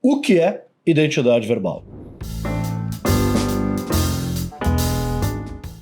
O que é identidade verbal?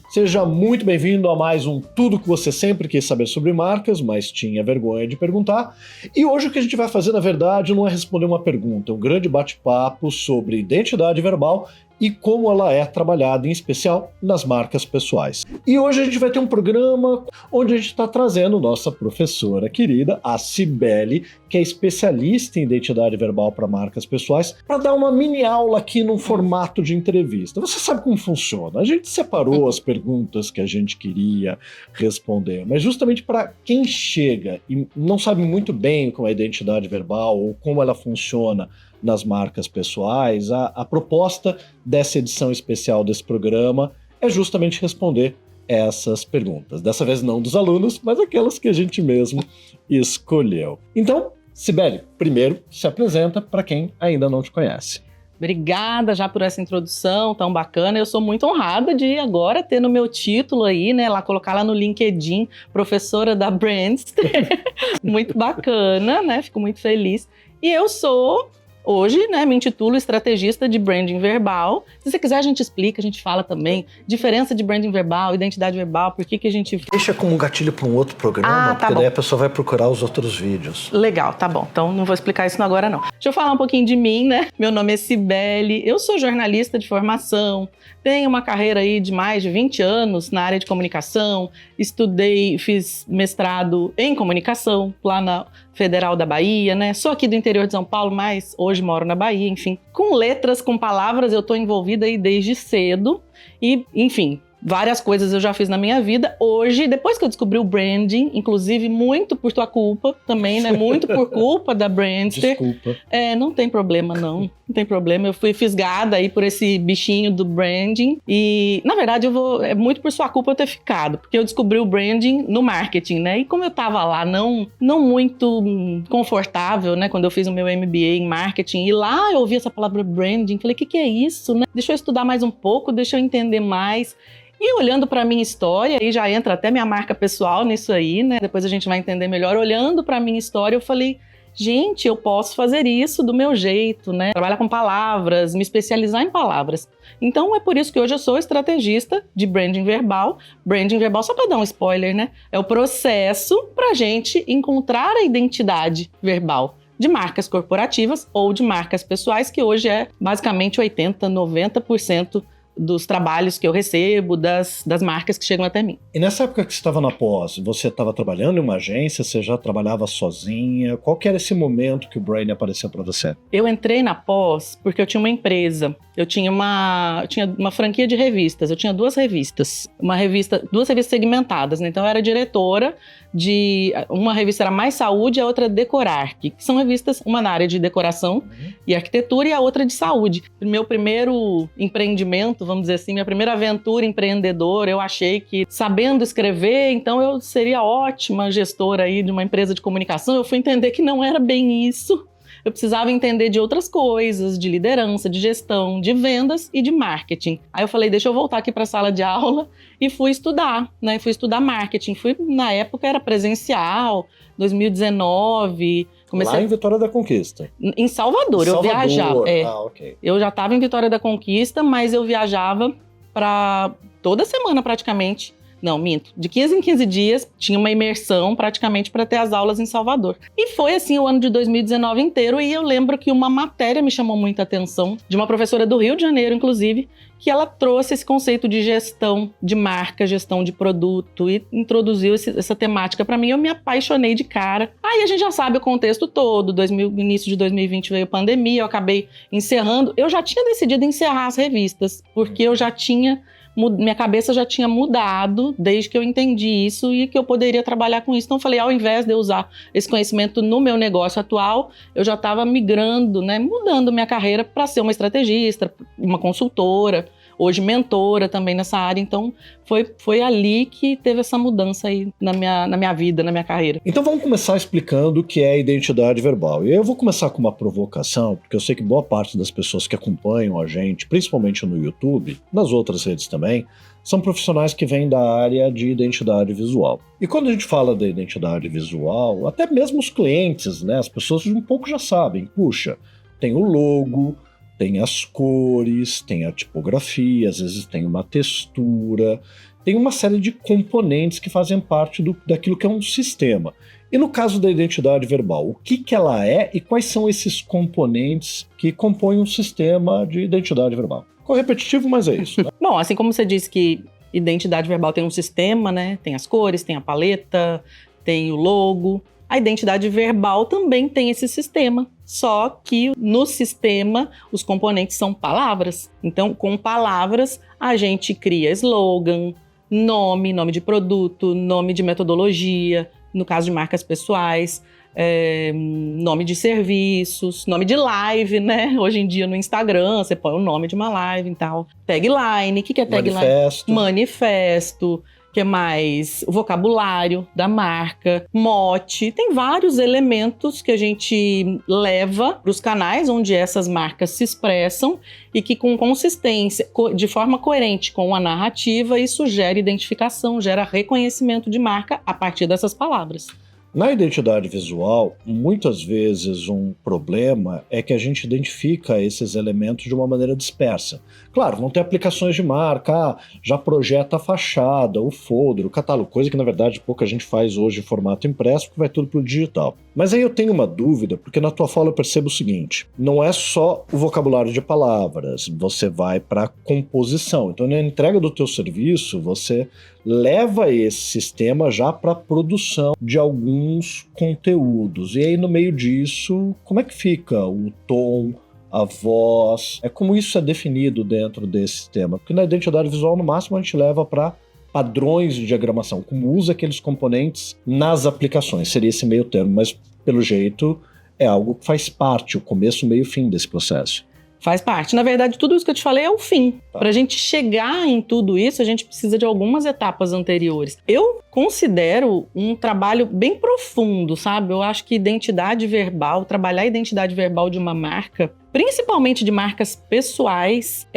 Seja muito bem-vindo a mais um Tudo que você sempre quis saber sobre marcas, mas tinha vergonha de perguntar. E hoje o que a gente vai fazer, na verdade, não é responder uma pergunta, é um grande bate-papo sobre identidade verbal e como ela é trabalhada, em especial nas marcas pessoais. E hoje a gente vai ter um programa onde a gente está trazendo nossa professora querida, a Cibele, que é especialista em identidade verbal para marcas pessoais, para dar uma mini aula aqui num formato de entrevista. Você sabe como funciona. A gente separou as perguntas que a gente queria responder, mas justamente para quem chega e não sabe muito bem como é a identidade verbal ou como ela funciona nas marcas pessoais, a proposta dessa edição especial desse programa é justamente responder essas perguntas. Dessa vez não dos alunos, mas aquelas que a gente mesmo escolheu. Então, Cibele, primeiro se apresenta para quem ainda não te conhece. Obrigada já por essa introdução tão bacana. Eu sou muito honrada de agora ter no meu título aí, né, colocar lá no LinkedIn, professora da Brandster. Muito bacana, né? Fico muito feliz. E eu sou hoje, né, me intitulo estrategista de branding verbal. Se você quiser, a gente explica, a gente fala também. Diferença de branding verbal, identidade verbal, por que a gente... Deixa como um gatilho para um outro programa, porque daí a pessoa vai procurar os outros vídeos. Legal, tá bom. Então não vou explicar isso agora não. Deixa eu falar um pouquinho de mim, né? Meu nome é Cibele, eu sou jornalista de formação, tenho uma carreira aí de mais de 20 anos na área de comunicação, estudei, fiz mestrado em comunicação lá na Federal da Bahia, né? Sou aqui do interior de São Paulo, mas hoje moro na Bahia, enfim. Com letras, com palavras, eu tô envolvida aí desde cedo e, enfim, várias coisas eu já fiz na minha vida. Hoje, depois que eu descobri o branding, inclusive muito por tua culpa também, né? Muito por culpa da Brandster. Desculpa. Não tem problema não tem problema. Eu fui fisgada aí por esse bichinho do branding e, na verdade, é muito por sua culpa eu ter ficado, porque eu descobri o branding no marketing, né? E como eu tava lá não muito confortável, né? Quando eu fiz o meu MBA em marketing e lá eu ouvi essa palavra branding, falei, o que é isso, né? Deixa eu estudar mais um pouco, deixa eu entender mais. E olhando para a minha história, aí já entra até minha marca pessoal nisso aí, né? Depois a gente vai entender melhor. Olhando para a minha história, eu falei, gente, eu posso fazer isso do meu jeito, né? Trabalhar com palavras, me especializar em palavras. Então é por isso que hoje eu sou estrategista de branding verbal. Branding verbal, só para dar um spoiler, né? É o processo para a gente encontrar a identidade verbal de marcas corporativas ou de marcas pessoais, que hoje é basicamente 80%, 90% dos trabalhos que eu recebo, das marcas que chegam até mim. E nessa época que você estava na pós, você estava trabalhando em uma agência, você já trabalhava sozinha? Qual que era esse momento que o branding apareceu para você? Eu entrei na pós porque eu tinha uma empresa. Eu tinha uma franquia de revistas. Eu tinha duas revistas segmentadas, né? Então eu era diretora de... Uma revista era Mais Saúde e a outra Decorarque, que são revistas, uma na área de decoração e arquitetura e a outra de saúde. Meu primeiro empreendimento, vamos dizer assim, minha primeira aventura empreendedora, eu achei que sabendo escrever, então eu seria ótima gestora aí de uma empresa de comunicação. Eu fui entender que não era bem isso. Eu precisava entender de outras coisas, de liderança, de gestão, de vendas e de marketing. Aí eu falei, deixa eu voltar aqui para a sala de aula e fui estudar, né? Fui estudar marketing. Na época era presencial, 2019. Lá em Vitória da Conquista. Em Salvador, eu viajava. Ok. Eu já estava em Vitória da Conquista, mas eu viajava para toda semana praticamente. Não, minto. De 15 em 15 dias, tinha uma imersão praticamente para ter as aulas em Salvador. E foi assim o ano de 2019 inteiro, e eu lembro que uma matéria me chamou muita atenção, de uma professora do Rio de Janeiro, inclusive, que ela trouxe esse conceito de gestão de marca, gestão de produto, e introduziu essa temática para mim. Eu me apaixonei de cara. Aí a gente já sabe o contexto todo, início de 2020 veio a pandemia, eu acabei encerrando. Eu já tinha decidido encerrar as revistas, porque eu já tinha... Minha cabeça já tinha mudado desde que eu entendi isso e que eu poderia trabalhar com isso. Então eu falei, ao invés de eu usar esse conhecimento no meu negócio atual, eu já estava migrando, né, mudando minha carreira para ser uma estrategista, uma consultora, hoje mentora também nessa área. Então foi ali que teve essa mudança aí na minha vida, na minha carreira. Então vamos começar explicando o que é identidade verbal. E eu vou começar com uma provocação, porque eu sei que boa parte das pessoas que acompanham a gente, principalmente no YouTube, nas outras redes também, são profissionais que vêm da área de identidade visual. E quando a gente fala da identidade visual, até mesmo os clientes, né, as pessoas um pouco já sabem, puxa, tem o logo, tem as cores, tem a tipografia, às vezes tem uma textura, tem uma série de componentes que fazem parte daquilo que é um sistema. E no caso da identidade verbal, o que ela é e quais são esses componentes que compõem um sistema de identidade verbal? Ficou repetitivo, mas é isso, né? Bom, assim como você disse que identidade verbal tem um sistema, né? Tem as cores, tem a paleta, tem o logo. A identidade verbal também tem esse sistema, só que no sistema os componentes são palavras. Então, com palavras, a gente cria slogan, nome de produto, nome de metodologia, no caso de marcas pessoais, nome de serviços, nome de live, né? Hoje em dia no Instagram você põe o nome de uma live e tal. Tagline, o que é tagline? Manifesto. Que é mais o vocabulário da marca, mote. Tem vários elementos que a gente leva para os canais onde essas marcas se expressam e que com consistência, de forma coerente com a narrativa, isso gera identificação, gera reconhecimento de marca a partir dessas palavras. Na identidade visual, muitas vezes um problema é que a gente identifica esses elementos de uma maneira dispersa. Claro, vão ter aplicações de marca, já projeta a fachada, o folder, o catálogo, coisa que na verdade pouca gente faz hoje em formato impresso, porque vai tudo pro digital. Mas aí eu tenho uma dúvida, porque na tua fala eu percebo o seguinte, não é só o vocabulário de palavras, você vai para composição. Então na entrega do teu serviço, você leva esse sistema já para a produção de alguns conteúdos. E aí no meio disso, como é que fica o tom, a voz? Como isso é definido dentro desse sistema? Porque na identidade visual, no máximo, a gente leva para padrões de diagramação, como usa aqueles componentes nas aplicações. Seria esse meio termo, mas pelo jeito é algo que faz parte, o começo, meio e fim desse processo. Faz parte. Na verdade, tudo isso que eu te falei é o fim. Tá. Para a gente chegar em tudo isso, a gente precisa de algumas etapas anteriores. Eu considero um trabalho bem profundo, sabe? Eu acho que identidade verbal, trabalhar a identidade verbal de uma marca, principalmente de marcas pessoais,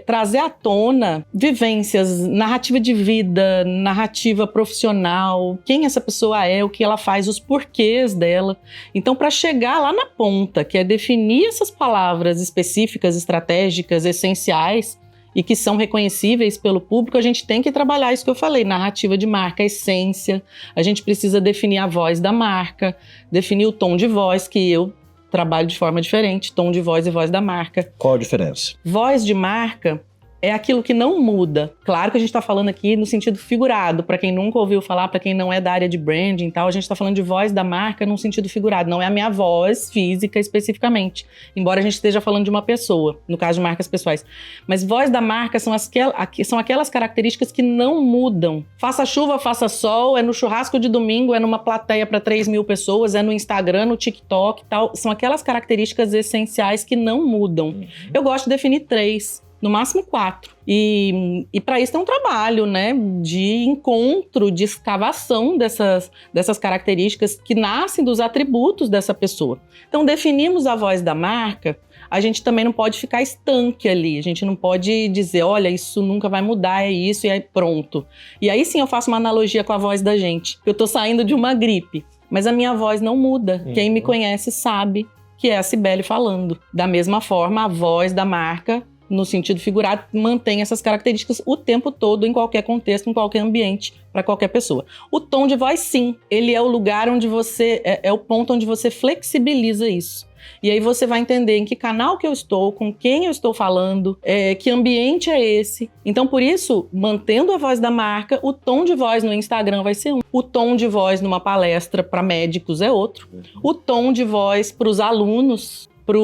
trazer à tona vivências, narrativa de vida, narrativa profissional, quem essa pessoa é, o que ela faz, os porquês dela. Então, para chegar lá na ponta, que é definir essas palavras específicas, estratégicas, essenciais, e que são reconhecíveis pelo público, a gente tem que trabalhar isso que eu falei, narrativa de marca, essência. A gente precisa definir a voz da marca, definir o tom de voz, que eu trabalho de forma diferente, tom de voz e voz da marca. Qual a diferença? Voz de marca é aquilo que não muda. Claro que a gente está falando aqui no sentido figurado, para quem nunca ouviu falar, para quem não é da área de branding e tal, a gente está falando de voz da marca num sentido figurado, não é a minha voz física especificamente, embora a gente esteja falando de uma pessoa, no caso de marcas pessoais. Mas voz da marca são aquelas características que não mudam. Faça chuva, faça sol, é no churrasco de domingo, é numa plateia para 3.000 pessoas, é no Instagram, no TikTok e tal. São aquelas características essenciais que não mudam. Eu gosto de definir 3. No máximo 4. E para isso tem um trabalho, né, de encontro, de escavação dessas características que nascem dos atributos dessa pessoa. Então, definimos a voz da marca, a gente também não pode ficar estanque ali. A gente não pode dizer, olha, isso nunca vai mudar, é isso e aí pronto. E aí sim eu faço uma analogia com a voz da gente. Eu tô saindo de uma gripe, mas a minha voz não muda. Quem me conhece sabe que é a Cibele falando. Da mesma forma, a voz da marca, no sentido figurado, mantém essas características o tempo todo, em qualquer contexto, em qualquer ambiente, para qualquer pessoa. O tom de voz, sim, ele é o lugar onde você, é o ponto onde você flexibiliza isso. E aí você vai entender em que canal que eu estou, com quem eu estou falando, que ambiente é esse. Então, por isso, mantendo a voz da marca, o tom de voz no Instagram vai ser um. O tom de voz numa palestra para médicos é outro. O tom de voz para os alunos, para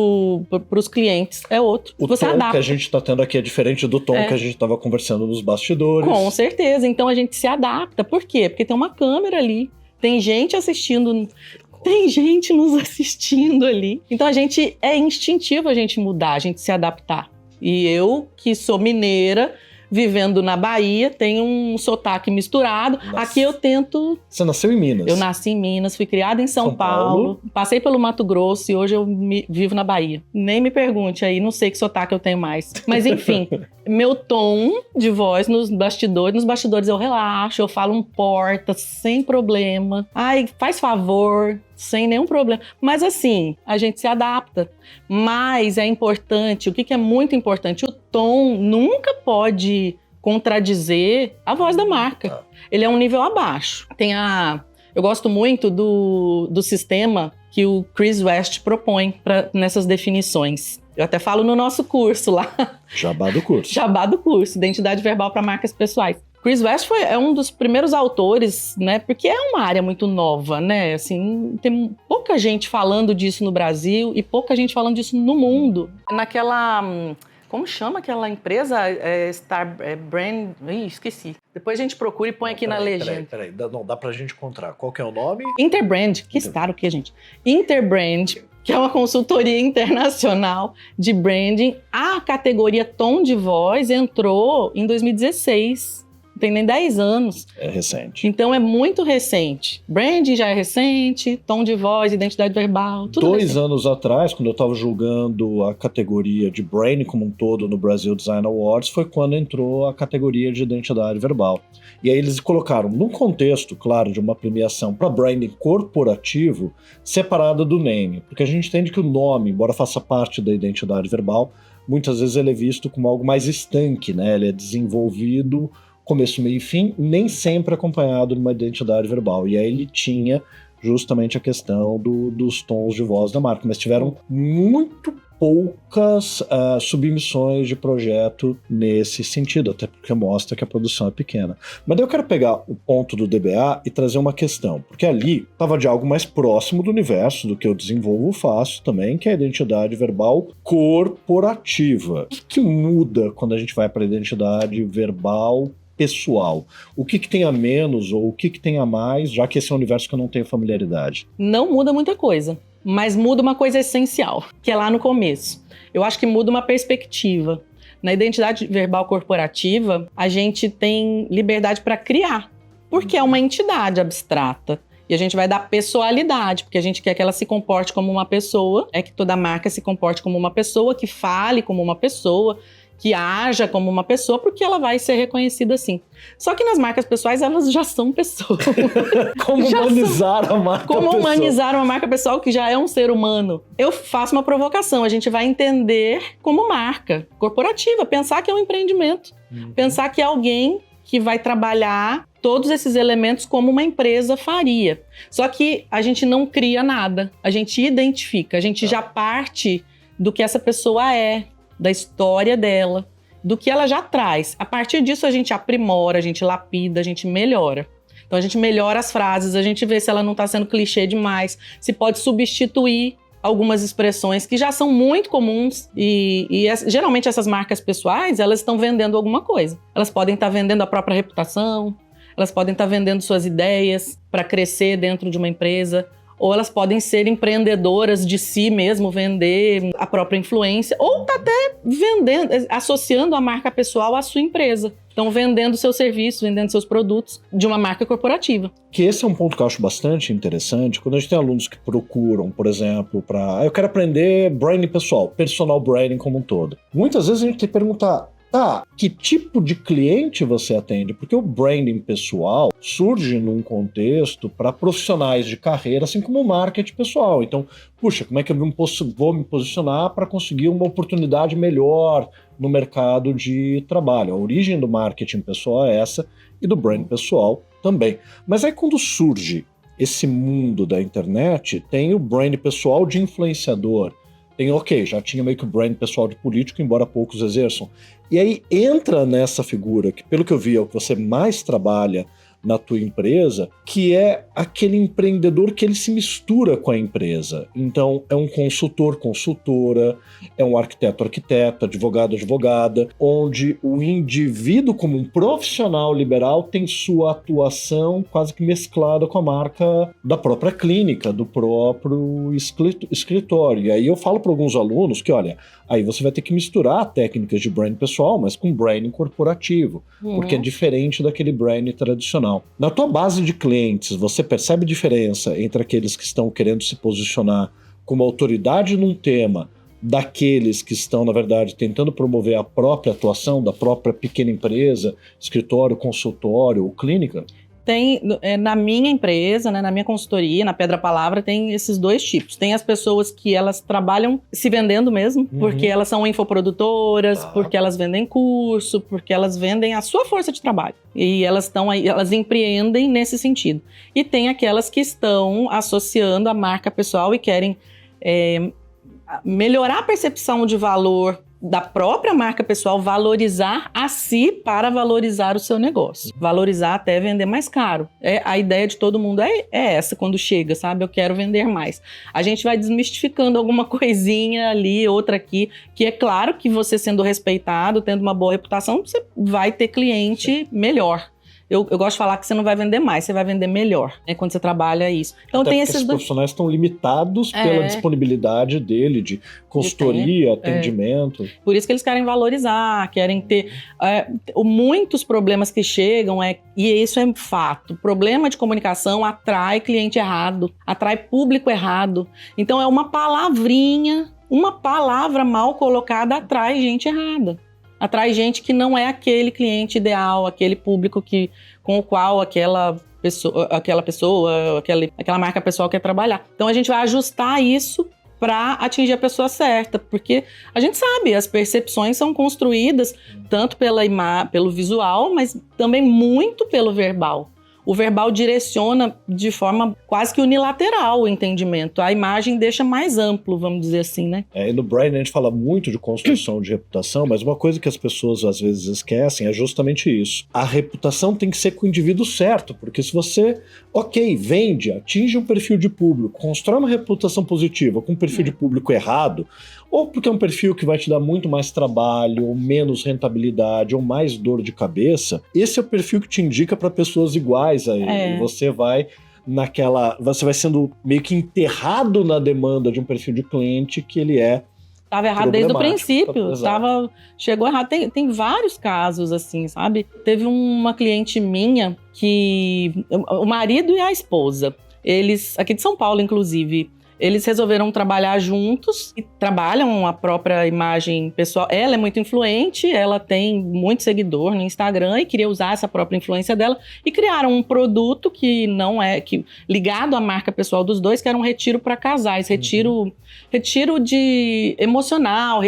os clientes é outro. O você tom adapta. que a gente está tendo aqui é diferente do tom que a gente estava conversando nos bastidores. Com certeza. Então a gente se adapta. Por quê? Porque tem uma câmera ali. Tem gente assistindo. Tem gente nos assistindo ali. Então é instintivo a gente mudar, a gente se adaptar. E eu, que sou mineira, vivendo na Bahia, tenho um sotaque misturado. Nossa. Aqui eu tento... Você nasceu em Minas? Eu nasci em Minas, fui criada em São Paulo, passei pelo Mato Grosso e hoje eu vivo na Bahia. Nem me pergunte aí, não sei que sotaque eu tenho mais. Mas enfim, meu tom de voz nos bastidores eu relaxo, eu falo um porta sem problema. Ai, faz favor, sem nenhum problema. Mas assim, a gente se adapta. Mas é importante, o que é muito importante? O tom nunca pode contradizer a voz da marca. Ele é um nível abaixo. Eu gosto muito do sistema que o Chris West propõe nessas definições. Eu até falo no nosso curso lá. Jabá do curso. Jabá do curso, Identidade Verbal para Marcas Pessoais. Chris West é um dos primeiros autores, né? Porque é uma área muito nova, né? Assim, tem pouca gente falando disso no Brasil e pouca gente falando disso no mundo. Naquela... Como chama aquela empresa? Brand... Ih, esqueci. Depois a gente procura e põe aqui na legenda. Peraí. Não, dá pra gente encontrar. Qual que é o nome? Interbrand. Que estar o quê, gente? Interbrand, que é uma consultoria internacional de branding. A categoria tom de voz entrou em 2016. Não tem nem 10 anos. É recente. Então é muito recente. Branding já é recente, tom de voz, identidade verbal, tudo 2 recente. anos atrás, quando eu estava julgando a categoria de branding como um todo no Brasil Design Awards, foi quando entrou a categoria de identidade verbal. E aí eles colocaram, num contexto, claro, de uma premiação para branding corporativo, separada do name. Porque a gente entende que o nome, embora faça parte da identidade verbal, muitas vezes ele é visto como algo mais estanque, né? Ele é desenvolvido começo, meio e fim, nem sempre acompanhado de uma identidade verbal. E aí ele tinha justamente a questão dos tons de voz da marca, mas tiveram muito poucas submissões de projeto nesse sentido, até porque mostra que a produção é pequena. Mas daí eu quero pegar o ponto do DBA e trazer uma questão, porque ali estava de algo mais próximo do universo, do que eu desenvolvo faço também, que é a identidade verbal corporativa. O que muda quando a gente vai para a identidade verbal pessoal? O que tem a menos ou o que tem a mais, já que esse é um universo que eu não tenho familiaridade? Não muda muita coisa, mas muda uma coisa essencial, que é lá no começo. Eu acho que muda uma perspectiva. Na identidade verbal corporativa, a gente tem liberdade para criar, porque é uma entidade abstrata. E a gente vai dar pessoalidade, porque a gente quer que ela se comporte como uma pessoa, que toda marca se comporte como uma pessoa, que fale como uma pessoa, que haja como uma pessoa, porque ela vai ser reconhecida assim. Só que nas marcas pessoais, elas já são pessoas. Como humanizar a marca pessoal. Como humanizar uma marca pessoal que já é um ser humano. Eu faço uma provocação, a gente vai entender como marca corporativa, pensar que é um empreendimento, pensar que é alguém que vai trabalhar todos esses elementos como uma empresa faria. Só que a gente não cria nada, a gente identifica, a gente já parte do que essa pessoa é, da história dela, do que ela já traz. A partir disso a gente aprimora, a gente lapida, a gente melhora. Então a gente melhora as frases, a gente vê se ela não está sendo clichê demais, se pode substituir algumas expressões que já são muito comuns geralmente essas marcas pessoais, elas estão vendendo alguma coisa. Elas podem estar vendendo a própria reputação, elas podem estar vendendo suas ideias para crescer dentro de uma empresa, ou elas podem ser empreendedoras de si mesmo, vender a própria influência, ou tá até vendendo, associando a marca pessoal à sua empresa. Estão vendendo seus serviços, vendendo seus produtos de uma marca corporativa. Que esse é um ponto que eu acho bastante interessante, quando a gente tem alunos que procuram, por exemplo, eu quero aprender branding pessoal, personal branding como um todo. Muitas vezes a gente tem que perguntar, que tipo de cliente você atende? Porque o branding pessoal surge num contexto para profissionais de carreira, assim como o marketing pessoal. Então, puxa, como é que eu vou me posicionar para conseguir uma oportunidade melhor no mercado de trabalho? A origem do marketing pessoal é essa e do branding pessoal também. Mas aí quando surge esse mundo da internet, tem o branding pessoal de influenciador. Tem, já tinha meio que o brand pessoal de político, embora poucos exerçam. E aí entra nessa figura, que pelo que eu vi é o que você mais trabalha na tua empresa, que é aquele empreendedor que ele se mistura com a empresa. Então, é um consultor, consultora, é um arquiteto, arquiteta, advogado, advogada, onde o indivíduo como um profissional liberal tem sua atuação quase que mesclada com a marca da própria clínica, do próprio escritório. E aí eu falo para alguns alunos que, olha, aí você vai ter que misturar técnicas de brand pessoal, mas com branding corporativo, porque é diferente daquele branding tradicional. Na tua base de clientes, você percebe diferença entre aqueles que estão querendo se posicionar como autoridade num tema, daqueles que estão, na verdade, tentando promover a própria atuação da própria pequena empresa, escritório, consultório ou clínica? na minha empresa, né, na minha consultoria, na Pedra Palavra, tem esses 2 tipos. Tem as pessoas que elas trabalham se vendendo mesmo, porque elas são infoprodutoras, porque elas vendem curso, porque elas vendem a sua força de trabalho. E elas estão aí, elas empreendem nesse sentido. E tem aquelas que estão associando a marca pessoal e querem melhorar a percepção de valor da própria marca pessoal, valorizar a si para valorizar o seu negócio. Valorizar até vender mais caro. A ideia de todo mundo é essa quando chega, sabe? Eu quero vender mais. A gente vai desmistificando alguma coisinha ali, outra aqui, que é claro que você sendo respeitado, tendo uma boa reputação, você vai ter cliente melhor. Eu gosto de falar que você não vai vender mais, você vai vender melhor, né, quando você trabalha isso. Então até tem esses profissionais estão limitados pela disponibilidade dele de consultoria, atendimento. Por isso que eles querem valorizar, querem ter... muitos problemas que chegam, e isso é fato, problema de comunicação atrai cliente errado, atrai público errado. Então é uma palavrinha, uma palavra mal colocada atrai gente errada. Atrai gente que não é aquele cliente ideal, aquele público com o qual aquela pessoa, aquela marca pessoal quer trabalhar. Então a gente vai ajustar isso para atingir a pessoa certa, porque a gente sabe, as percepções são construídas tanto pelo visual, mas também muito pelo verbal. O verbal direciona de forma quase que unilateral o entendimento. A imagem deixa mais amplo, vamos dizer assim, né? E no Brain a gente fala muito de construção de reputação, mas uma coisa que as pessoas às vezes esquecem é justamente isso. A reputação tem que ser com o indivíduo certo, porque se você, vende, atinge um perfil de público, constrói uma reputação positiva com um perfil de público errado, ou porque é um perfil que vai te dar muito mais trabalho, ou menos rentabilidade, ou mais dor de cabeça, esse é o perfil que te indica para pessoas iguais a ele. E você vai sendo meio que enterrado na demanda de um perfil de cliente que ele é Estava errado desde o princípio, chegou errado. Tem vários casos assim, sabe? Teve uma cliente minha que o marido e a esposa, eles, aqui de São Paulo inclusive, eles resolveram trabalhar juntos e trabalham a própria imagem pessoal. Ela é muito influente, ela tem muito seguidor no Instagram e queria usar essa própria influência dela e criaram um produto que ligado à marca pessoal dos dois, que era um retiro para casais, retiro de emocional,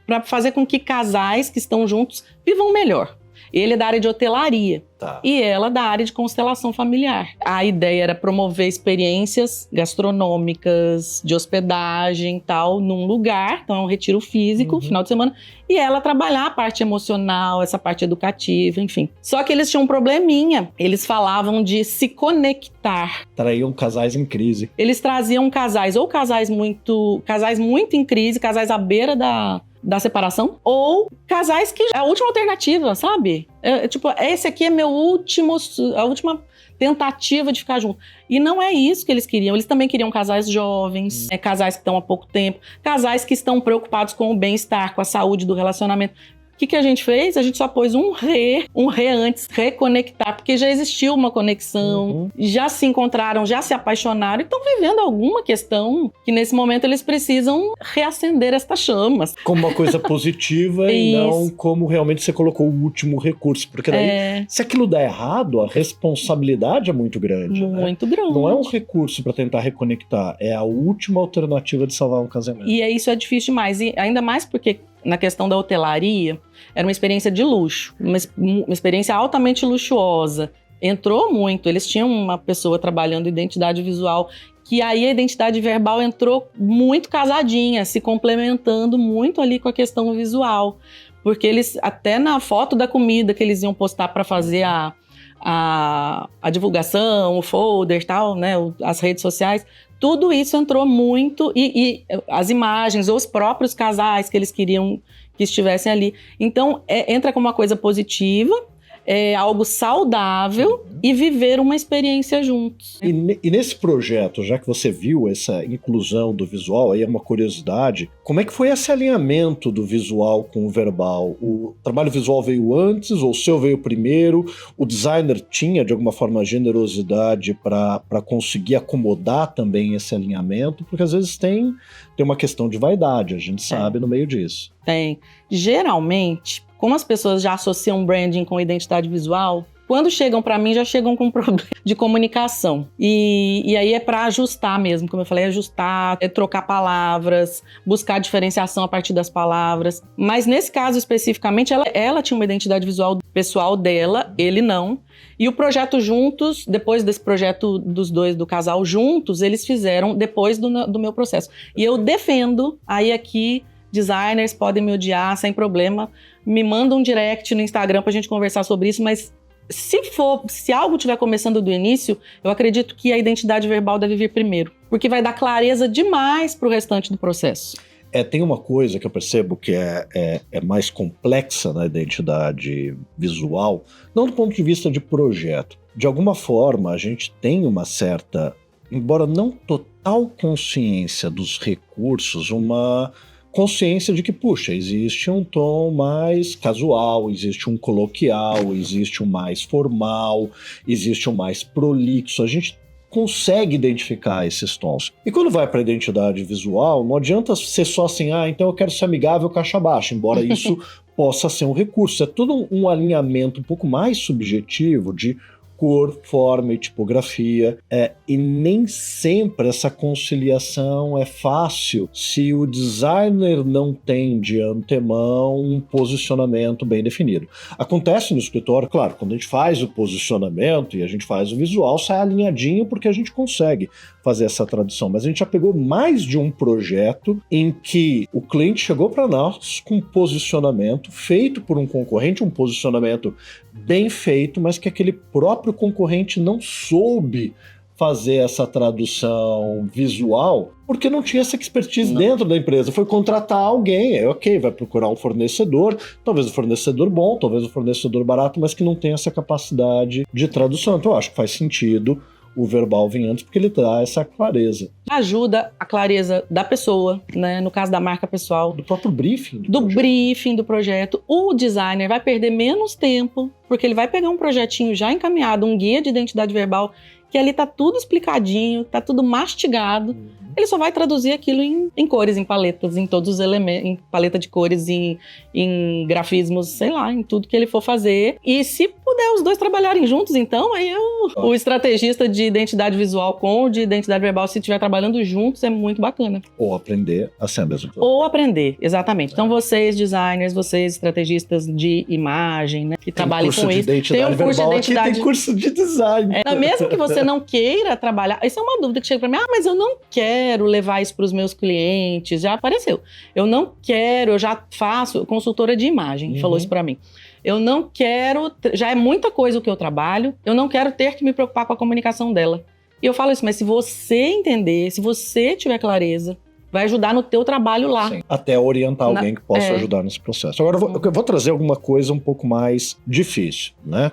para fazer com que casais que estão juntos vivam melhor. Ele é da área de hotelaria e ela da área de constelação familiar. A ideia era promover experiências gastronômicas, de hospedagem e tal, num lugar. Então é um retiro físico, final de semana. E ela trabalhar a parte emocional, essa parte educativa, enfim. Só que eles tinham um probleminha. Eles falavam de se conectar. Traíam casais em crise. Eles traziam casais muito em crise, casais à beira da separação, ou casais que é a última alternativa, sabe? Esse aqui é a última tentativa de ficar junto. E não é isso que eles queriam. Eles também queriam casais jovens, casais que estão há pouco tempo, casais que estão preocupados com o bem-estar, com a saúde do relacionamento. O que a gente fez? A gente só pôs um antes, reconectar, porque já existiu uma conexão, já se encontraram, já se apaixonaram e estão vivendo alguma questão que nesse momento eles precisam reacender estas chamas. Como uma coisa positiva e não como realmente você colocou o último recurso, porque daí, se aquilo dá errado, a responsabilidade é muito grande. Muito grande. Não é um recurso para tentar reconectar, é a última alternativa de salvar um casamento. E isso é difícil demais, e ainda mais porque na questão da hotelaria, era uma experiência de luxo, uma experiência altamente luxuosa. Entrou muito, eles tinham uma pessoa trabalhando identidade visual, que aí a identidade verbal entrou muito casadinha, se complementando muito ali com a questão visual. Porque eles, até na foto da comida que eles iam postar para fazer a divulgação, o folder e tal, né, as redes sociais, tudo isso entrou muito, e as imagens, ou os próprios casais que eles queriam que estivessem ali. Então, entra como uma coisa positiva, é algo saudável e viver uma experiência juntos. E nesse projeto, já que você viu essa inclusão do visual, aí é uma curiosidade, como é que foi esse alinhamento do visual com o verbal? O trabalho visual veio antes, ou o seu veio primeiro? O designer tinha, de alguma forma, generosidade para conseguir acomodar também esse alinhamento? Porque às vezes tem uma questão de vaidade, a gente sabe no meio disso. Tem. Geralmente, como as pessoas já associam branding com identidade visual, Quando chegam para mim, já chegam com problema de comunicação. E aí é para ajustar mesmo, como eu falei, ajustar, trocar palavras, buscar diferenciação a partir das palavras. Mas nesse caso especificamente, ela tinha uma identidade visual pessoal dela, ele não. E o projeto juntos, depois desse projeto dos dois, do casal juntos, eles fizeram depois do meu processo. E eu defendo, aí aqui, designers podem me odiar sem problema, me mandam um direct no Instagram pra gente conversar sobre isso, mas se algo estiver começando do início, eu acredito que a identidade verbal deve vir primeiro, porque vai dar clareza demais pro restante do processo. Tem uma coisa que eu percebo que é mais complexa na identidade visual, não do ponto de vista de projeto. De alguma forma, a gente tem uma certa, embora não total consciência dos recursos, uma consciência de que, puxa, existe um tom mais casual, existe um coloquial, existe um mais formal, existe um mais prolixo. A gente consegue identificar esses tons. E quando vai para a identidade visual, não adianta ser só assim, então eu quero ser amigável caixa baixa, embora isso possa ser um recurso. É todo um alinhamento um pouco mais subjetivo de cor, forma e tipografia, e nem sempre essa conciliação é fácil se o designer não tem de antemão um posicionamento bem definido. Acontece no escritório, claro, quando a gente faz o posicionamento e a gente faz o visual, sai alinhadinho porque a gente consegue fazer essa tradução, mas a gente já pegou mais de um projeto em que o cliente chegou para nós com um posicionamento feito por um concorrente, um posicionamento bem feito, mas que aquele próprio concorrente não soube fazer essa tradução visual porque não tinha essa expertise dentro da empresa. Foi contratar alguém, vai procurar um fornecedor, talvez um fornecedor bom, talvez um fornecedor barato, mas que não tem essa capacidade de tradução. Então eu acho que faz sentido o verbal vir antes, porque ele dá essa clareza. Ajuda a clareza da pessoa, né? No caso da marca pessoal. Do próprio briefing. Briefing do projeto. O designer vai perder menos tempo, porque ele vai pegar um projetinho já encaminhado, um guia de identidade verbal, que ali tá tudo explicadinho, tá tudo mastigado. Ele só vai traduzir aquilo em cores, em paletas, em todos os elementos, em paleta de cores, em grafismos, sei lá, em tudo que ele for fazer. E se puder os dois trabalharem juntos, então, aí o estrategista de identidade visual com o de identidade verbal, se estiver trabalhando juntos, é muito bacana. Ou aprender a ser a mesma coisa. Ou aprender, exatamente. Então, vocês designers, vocês estrategistas de imagem, né, que trabalhem com isso. Tem um curso de identidade. Aqui tem curso de design. Mesmo que você não queira trabalhar, isso é uma dúvida que chega pra mim, mas eu não quero levar isso para os meus clientes, já apareceu. Eu não quero, eu já faço, consultora de imagem, falou isso para mim. Eu não quero, já é muita coisa o que eu trabalho, eu não quero ter que me preocupar com a comunicação dela. E eu falo isso, mas se você entender, se você tiver clareza, vai ajudar no teu trabalho lá. Sim, até orientar alguém que possa ajudar nesse processo. Agora, eu vou trazer alguma coisa um pouco mais difícil, né?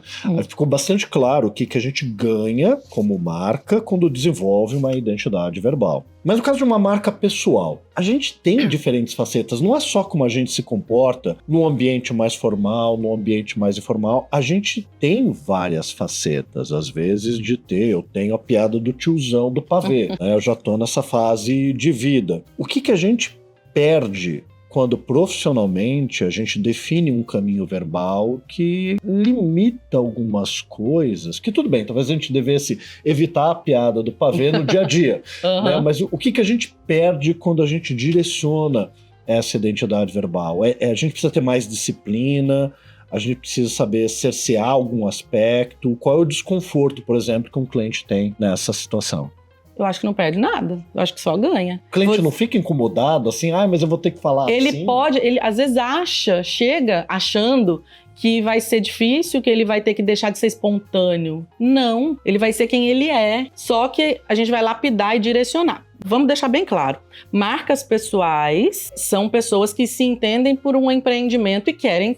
Ficou bastante claro o que a gente ganha como marca quando desenvolve uma identidade verbal. Mas no caso de uma marca pessoal, a gente tem diferentes facetas. Não é só como a gente se comporta num ambiente mais formal, num ambiente mais informal. A gente tem várias facetas, às vezes, eu tenho a piada do tiozão do pavê, né? Eu já tô nessa fase de vida. O que a gente perde quando profissionalmente a gente define um caminho verbal que limita algumas coisas, que tudo bem, talvez a gente devesse evitar a piada do pavê no dia a dia, né? Mas o que a gente perde quando a gente direciona essa identidade verbal? A gente precisa ter mais disciplina, a gente precisa saber cercear algum aspecto, qual é o desconforto, por exemplo, que um cliente tem nessa situação. Eu acho que não perde nada. Eu acho que só ganha. O cliente não fica incomodado, assim, mas eu vou ter que falar ele assim? Ele às vezes chega achando que vai ser difícil, que ele vai ter que deixar de ser espontâneo. Não, ele vai ser quem ele é, só que a gente vai lapidar e direcionar. Vamos deixar bem claro, marcas pessoais são pessoas que se entendem por um empreendimento e querem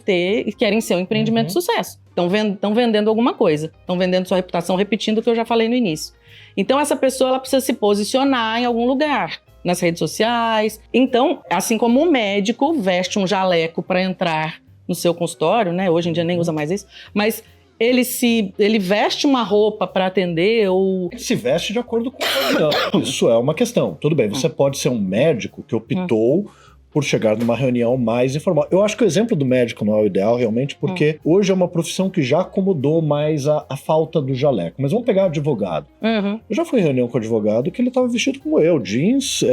ser um empreendimento de sucesso. Estão vendendo alguma coisa, estão vendendo sua reputação, repetindo o que eu já falei no início. Então essa pessoa ela precisa se posicionar em algum lugar, nas redes sociais. Então, assim como um médico veste um jaleco para entrar no seu consultório, né? Hoje em dia nem usa mais isso, mas ele veste uma roupa para atender ou... Ele se veste de acordo com o padrão. Isso é uma questão. Tudo bem, você pode ser um médico que optou por chegar numa reunião mais informal. Eu acho que o exemplo do médico não é o ideal, realmente, porque hoje é uma profissão que já acomodou mais a falta do jaleco. Mas vamos pegar advogado. Uhum. Eu já fui em reunião com advogado que ele estava vestido como eu, jeans,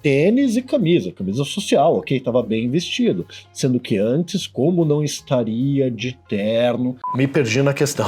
tênis e camisa social, ok? Estava bem vestido. Sendo que antes, como não estaria de terno? Me perdi na questão.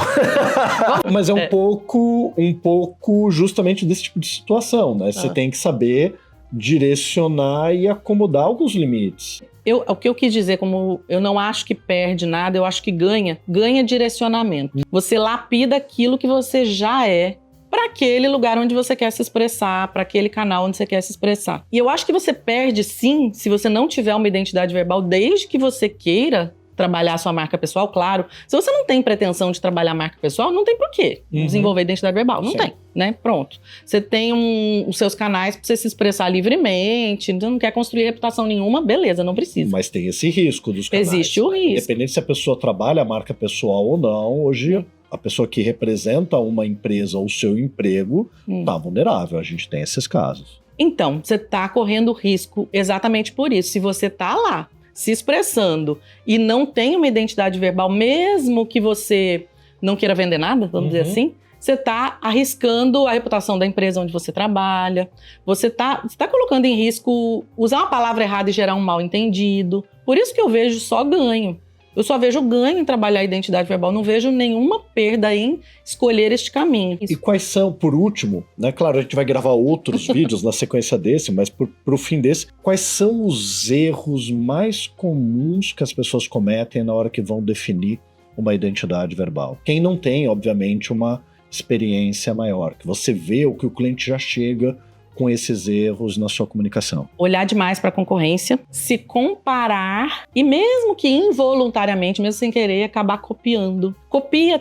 Mas é um pouco justamente desse tipo de situação, né? Você tem que saber direcionar e acomodar alguns limites. O que eu quis dizer, como eu não acho que perde nada, eu acho que ganha direcionamento. Você lapida aquilo que você já é para aquele lugar onde você quer se expressar, para aquele canal onde você quer se expressar. E eu acho que você perde, sim, se você não tiver uma identidade verbal, desde que você queira trabalhar a sua marca pessoal, claro. Se você não tem pretensão de trabalhar a marca pessoal, não tem por quê desenvolver identidade verbal. Não tem, né? Pronto. Você tem os seus canais para você se expressar livremente, não quer construir reputação nenhuma, beleza, não precisa. Mas tem esse risco dos canais. Existe o risco. Independente se a pessoa trabalha a marca pessoal ou não, hoje a pessoa que representa uma empresa ou o seu emprego está vulnerável. A gente tem esses casos. Então, você está correndo risco exatamente por isso. Se você está lá se expressando e não tem uma identidade verbal, mesmo que você não queira vender nada, vamos dizer assim, você está arriscando a reputação da empresa onde você trabalha, você está colocando em risco usar uma palavra errada e gerar um mal entendido. Por isso que eu vejo só ganho. Eu só vejo ganho em trabalhar a identidade verbal, não vejo nenhuma perda em escolher este caminho. E quais são, por último, né? Claro, a gente vai gravar outros vídeos na sequência desse, mas pro fim desse, quais são os erros mais comuns que as pessoas cometem na hora que vão definir uma identidade verbal? Quem não tem, obviamente, uma experiência maior, que você vê o que o cliente já chega com esses erros na sua comunicação. Olhar demais para a concorrência, se comparar e mesmo que involuntariamente, mesmo sem querer, acabar copiando. Copia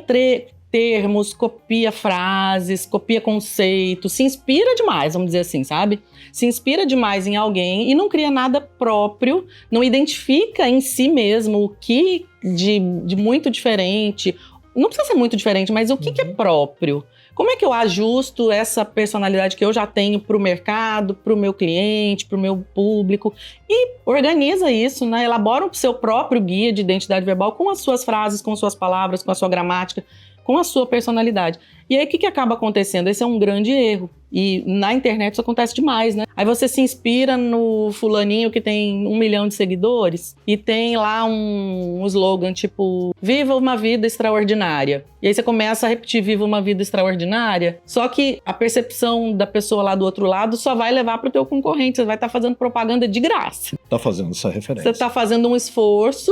termos, copia frases, copia conceitos, se inspira demais, vamos dizer assim, sabe? Se inspira demais em alguém e não cria nada próprio, não identifica em si mesmo o que de muito diferente. Não precisa ser muito diferente, mas o que é próprio? Como é que eu ajusto essa personalidade que eu já tenho para o mercado, para o meu cliente, para o meu público? E organiza isso, né? Elabora o seu próprio guia de identidade verbal com as suas frases, com suas palavras, com a sua gramática, com a sua personalidade. E aí, o que acaba acontecendo? Esse é um grande erro. E na internet isso acontece demais, né? Aí você se inspira no fulaninho que tem 1 milhão de seguidores e tem lá um slogan tipo "Viva uma vida extraordinária". E aí você começa a repetir "Viva uma vida extraordinária", só que a percepção da pessoa lá do outro lado só vai levar para o teu concorrente. Você vai estar fazendo propaganda de graça. Tá fazendo essa referência. Você está fazendo um esforço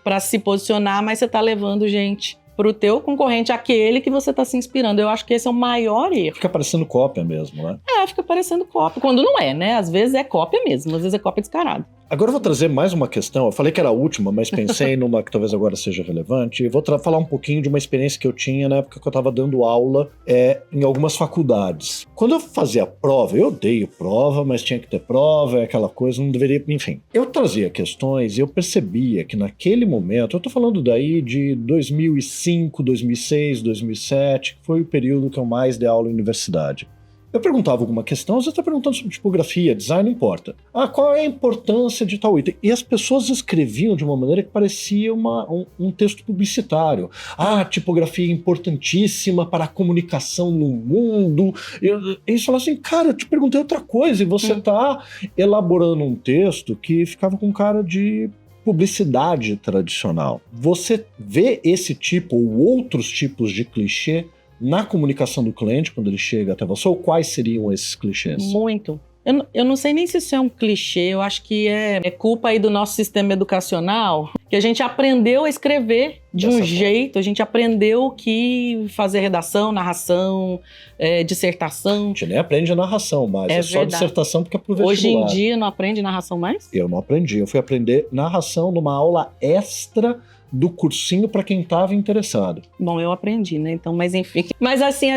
para se posicionar, mas você está levando gente para o teu concorrente, aquele que você está se inspirando. Eu acho que esse é o maior erro. Fica parecendo cópia mesmo, né? Fica parecendo cópia. Quando não é, né? Às vezes é cópia mesmo, às vezes é cópia descarada. Agora eu vou trazer mais uma questão. Eu falei que era a última, mas pensei numa que talvez agora seja relevante. Vou falar um pouquinho de uma experiência que eu tinha na época que eu estava dando aula em algumas faculdades. Quando eu fazia prova, eu odeio prova, mas tinha que ter prova, aquela coisa, não deveria... Enfim, eu trazia questões e eu percebia que naquele momento, eu tô falando daí de 2005, 2006, 2007, que foi o período que eu mais dei aula em universidade. Eu perguntava alguma questão, você está perguntando sobre tipografia, design, não importa. Qual é a importância de tal item? E as pessoas escreviam de uma maneira que parecia um texto publicitário. Tipografia é importantíssima para a comunicação no mundo. E eles falavam assim, cara, eu te perguntei outra coisa e você está elaborando um texto que ficava com cara de publicidade tradicional. Você vê esse tipo ou outros tipos de clichê na comunicação do cliente, quando ele chega até você, ou quais seriam esses clichês? Muito. Eu não sei nem se isso é um clichê, eu acho que é culpa aí do nosso sistema educacional, que a gente aprendeu a escrever de um jeito, a gente aprendeu que fazer redação, narração, dissertação. A gente nem aprende narração mais, é só dissertação porque é pro vestibular. Hoje em dia não aprende narração mais? Eu não aprendi, eu fui aprender narração numa aula extra do cursinho para quem estava interessado. Bom, eu aprendi, né? Então, mas enfim. Mas assim,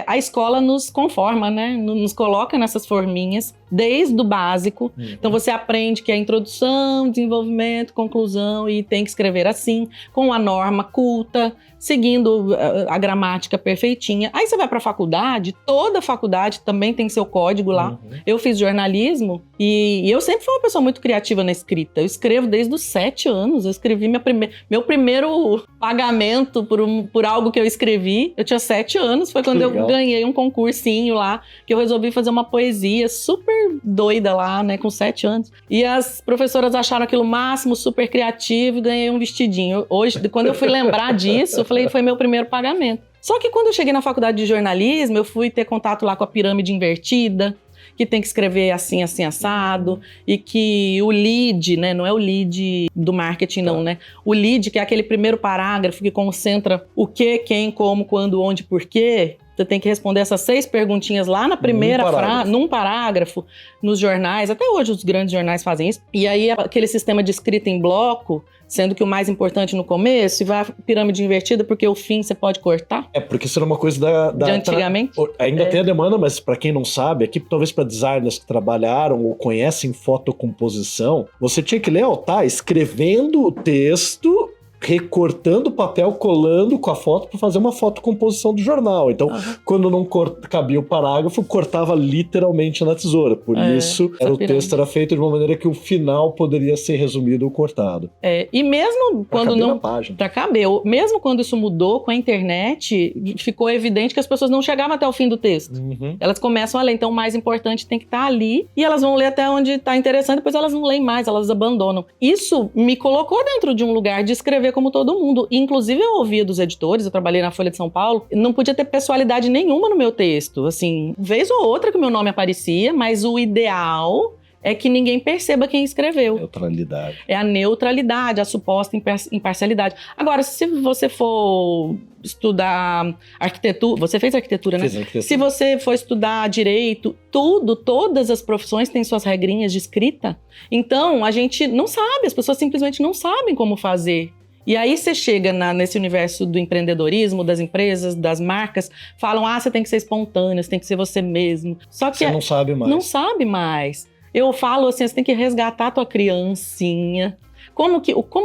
a escola nos conforma, né? Nos coloca nessas forminhas desde o básico. Então você aprende que é introdução, desenvolvimento, conclusão e tem que escrever assim, com a norma culta, seguindo a gramática perfeitinha. Aí você vai para a faculdade, toda faculdade também tem seu código lá. Eu fiz jornalismo e eu sempre fui uma pessoa muito criativa na escrita. Eu escrevo desde os 7 anos. Eu escrevi meu primeiro pagamento por algo que eu escrevi. Eu tinha 7 anos, foi quando eu ganhei um concursinho lá, que eu resolvi fazer uma poesia super doida lá, né, com 7 anos. E as professoras acharam aquilo máximo, super criativo, e ganhei um vestidinho. Hoje, quando eu fui lembrar disso, eu falei, foi meu primeiro pagamento. Só que quando eu cheguei na faculdade de jornalismo, eu fui ter contato lá com a pirâmide invertida, que tem que escrever assim, assim, assado, e que o lead, né, não é o lead do marketing não, né, o lead, que é aquele primeiro parágrafo que concentra o que, quem, como, quando, onde, porquê. Você tem que responder essas 6 perguntinhas lá na primeira frase, num parágrafo, nos jornais. Até hoje os grandes jornais fazem isso. E aí aquele sistema de escrita em bloco, sendo que o mais importante no começo, e vai a pirâmide invertida, porque o fim você pode cortar. Porque isso era uma coisa de antigamente. Ainda tem a demanda, mas para quem não sabe, aqui talvez para designers que trabalharam ou conhecem fotocomposição, você tinha que ler, escrevendo o texto, recortando o papel, colando com a foto para fazer uma fotocomposição do jornal. Então, quando não cabia o parágrafo, cortava literalmente na tesoura. Por isso, o texto era feito de uma maneira que o final poderia ser resumido ou cortado. E mesmo quando não... Para caber. Mesmo quando isso mudou com a internet, ficou evidente que as pessoas não chegavam até o fim do texto. Elas começam a ler. Então, o mais importante tem que estar ali. E elas vão ler até onde está interessante, depois elas não leem mais, elas abandonam. Isso me colocou dentro de um lugar de escrever como todo mundo. Inclusive, eu ouvia dos editores, eu trabalhei na Folha de São Paulo, não podia ter pessoalidade nenhuma no meu texto. Assim, vez ou outra que o meu nome aparecia, mas o ideal é que ninguém perceba quem escreveu. Neutralidade. É a neutralidade, a suposta imparcialidade. Agora, se você for estudar arquitetura, você fez arquitetura, né? Fiz arquitetura. Se você for estudar direito, todas as profissões têm suas regrinhas de escrita. Então, a gente não sabe, as pessoas simplesmente não sabem como fazer. E aí você chega nesse universo do empreendedorismo, das empresas, das marcas, falam, você tem que ser espontâneo, você tem que ser você mesmo. Só que você não sabe mais. Não sabe mais. Eu falo assim, você tem que resgatar a tua criancinha. Como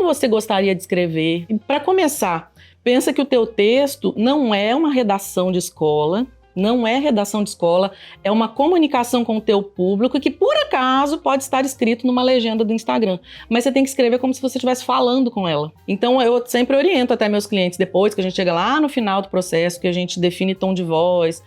você gostaria de escrever? Para começar, pensa que o teu texto não é uma redação de escola, não é redação de escola, é uma comunicação com o teu público que, por acaso, pode estar escrito numa legenda do Instagram. Mas você tem que escrever como se você estivesse falando com ela. Então, eu sempre oriento até meus clientes, depois que a gente chega lá no final do processo, que a gente define tom de voz,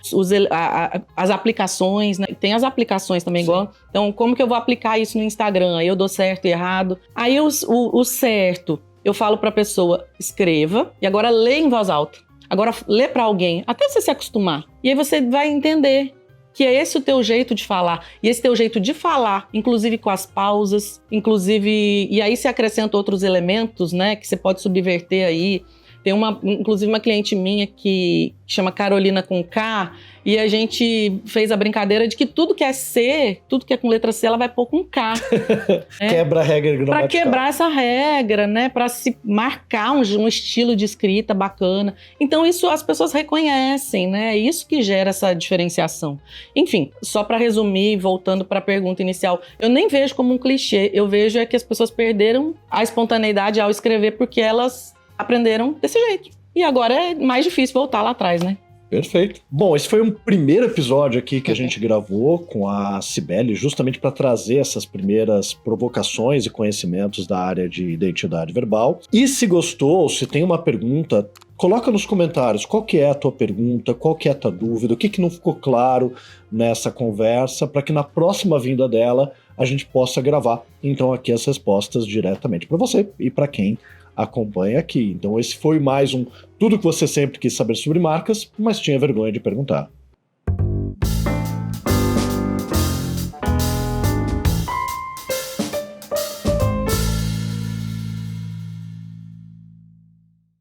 as aplicações, né? Tem as aplicações também, igual. Então, como que eu vou aplicar isso no Instagram? Aí eu dou certo e errado. Aí o certo, eu falo para a pessoa, escreva, e agora lê em voz alta. Agora, lê para alguém, até você se acostumar. E aí você vai entender que é esse o teu jeito de falar. E esse teu jeito de falar, inclusive com as pausas, e aí você acrescenta outros elementos, né, que você pode subverter aí. Tem inclusive uma cliente minha que chama Carolina com K, e a gente fez a brincadeira de que tudo que é C, tudo que é com letra C, ela vai pôr com K. Quebra a regra gramatical. Para quebrar essa regra, né? Para se marcar um estilo de escrita bacana. Então isso as pessoas reconhecem, né? É isso que gera essa diferenciação. Enfim, só para resumir, voltando para a pergunta inicial, eu nem vejo como um clichê, eu vejo que as pessoas perderam a espontaneidade ao escrever porque elas aprenderam desse jeito. E agora é mais difícil voltar lá atrás, né? Perfeito. Bom, esse foi um primeiro episódio aqui que a gente gravou com a Cibele, justamente para trazer essas primeiras provocações e conhecimentos da área de identidade verbal. E se gostou, se tem uma pergunta, coloca nos comentários qual que é a tua pergunta, qual que é a tua dúvida, o que não ficou claro nessa conversa, para que na próxima vinda dela a gente possa gravar, então, aqui as respostas diretamente para você e para quem acompanha aqui. Então esse foi mais um Tudo que você sempre quis saber sobre marcas, mas tinha vergonha de perguntar.